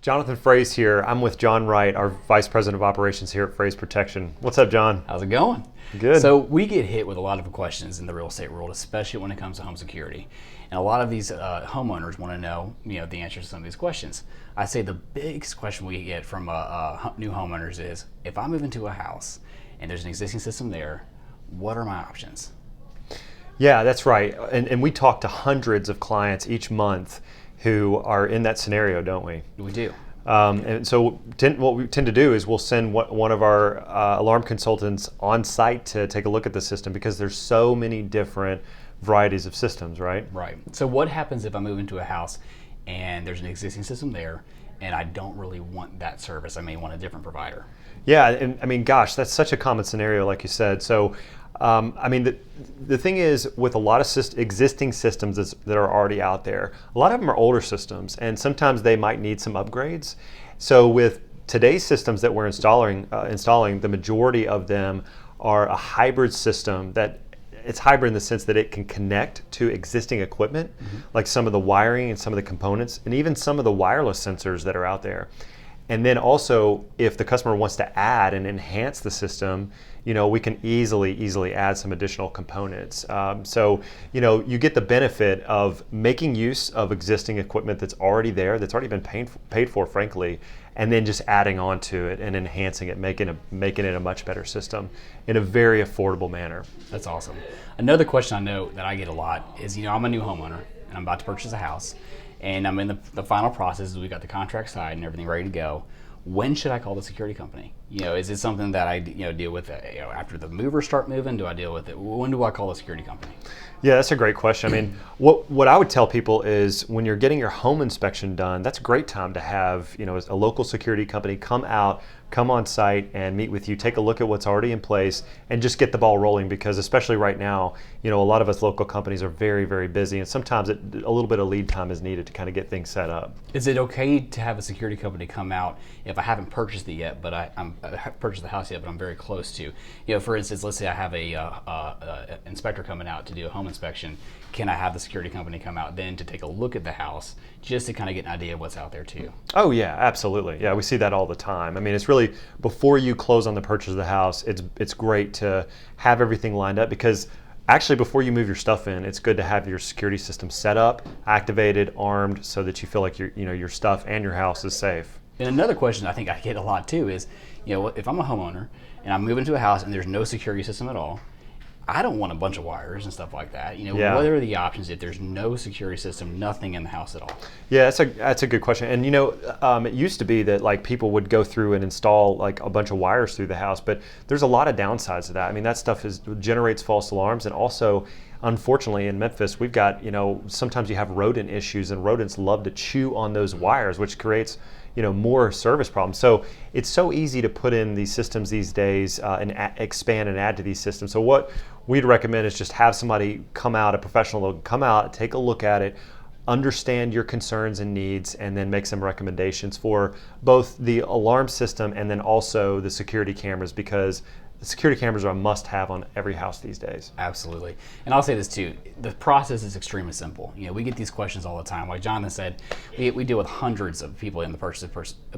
Jonathan Fraze here. I'm with John Wright, our Vice President of Operations here at Fraze Protection. What's up, John? How's it going? Good. So we get hit with a lot of questions in the real estate world, especially when it comes to home security. And a lot of these homeowners want to know, the answers to some of these questions. I say the biggest question we get from new homeowners is, if I move into a house and there's an existing system there, what are my options? Yeah, that's right. And we talk to hundreds of clients each month who are in that scenario, don't we? We do. And so what we tend to do is we'll send one of our alarm consultants on site to take a look at the system because there's so many different varieties of systems, right? Right. So what happens if I move into a house and there's an existing system there and I don't really want that service? I may want a different provider. Yeah, and I mean, gosh, that's such a common scenario, like you said. So, the thing is, with a lot of existing systems that are already out there, a lot of them are older systems, and sometimes they might need some upgrades. So, with today's systems that we're installing, the majority of them are a hybrid system that it's hybrid in the sense that it can connect to existing equipment, like some of the wiring and some of the components, and even some of the wireless sensors that are out there. And then also, if the customer wants to add and enhance the system, we can easily add some additional components. So, you get the benefit of making use of existing equipment that's already there, that's already been paid for, frankly, and then just adding on to it and enhancing it, making it a much better system in a very affordable manner. That's awesome. Another question I know that I get a lot is, I'm a new homeowner and I'm about to purchase a house. And I'm in the final process. We got the contract signed and everything ready to go. When should I call the security company? Is it something that I deal with after the movers start moving? Do I deal with it? When do I call the security company? Yeah, that's a great question. I mean, what I would tell people is when you're getting your home inspection done, that's a great time to have a local security company come on site and meet with you, take a look at what's already in place, and just get the ball rolling. Because especially right now, a lot of us local companies are very, very busy, and sometimes a little bit of lead time is needed to kind of get things set up. Is it okay to have a security company come out if I haven't purchased it yet, but I haven't purchased the house yet, but I'm very close to? For instance, let's say I have a inspector coming out to do a home inspection. Can I have the security company come out then to take a look at the house just to kind of get an idea of what's out there too? Oh yeah, absolutely. Yeah, we see that all the time. I mean, it's really before you close on the purchase of the house, it's great to have everything lined up, because actually before you move your stuff in, it's good to have your security system set up, activated, armed, so that you feel like your stuff and your house is safe. And another question I think I get a lot too is, if I'm a homeowner and I'm moving to a house and there's no security system at all, I don't want a bunch of wires and stuff like that. Yeah. What are the options if there's no security system, nothing in the house at all? Yeah, that's a good question. And it used to be that people would go through and install a bunch of wires through the house, but there's a lot of downsides to that. I mean, that stuff generates false alarms, and also, unfortunately, in Memphis, we've got sometimes you have rodent issues, and rodents love to chew on those wires, which creates more service problems. So it's so easy to put in these systems these days and expand and add to these systems. So what we'd recommend is just have somebody come out, a professional come out, take a look at it, understand your concerns and needs, and then make some recommendations for both the alarm system and then also the security cameras, because the security cameras are a must-have on every house these days. Absolutely. And I'll say this too, the process is extremely simple. We get these questions all the time. Like Jonathan said, we deal with hundreds of people in the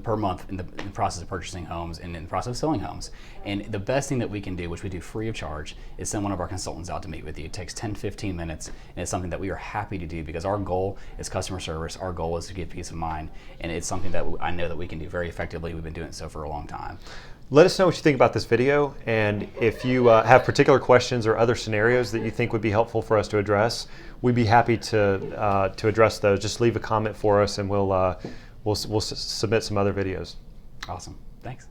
per month in the process of purchasing homes and in the process of selling homes. And the best thing that we can do, which we do free of charge, is send one of our consultants out to meet with you. It takes 10-15 minutes, and it's something that we are happy to do because our goal is customer service. Our goal is to give peace of mind, and it's something that I know that we can do very effectively. We've been doing it so for a long time. Let us know what you think about this video, and if you have particular questions or other scenarios that you think would be helpful for us to address, we'd be happy to address those. Just leave a comment for us, and we'll submit some other videos. Awesome. Thanks.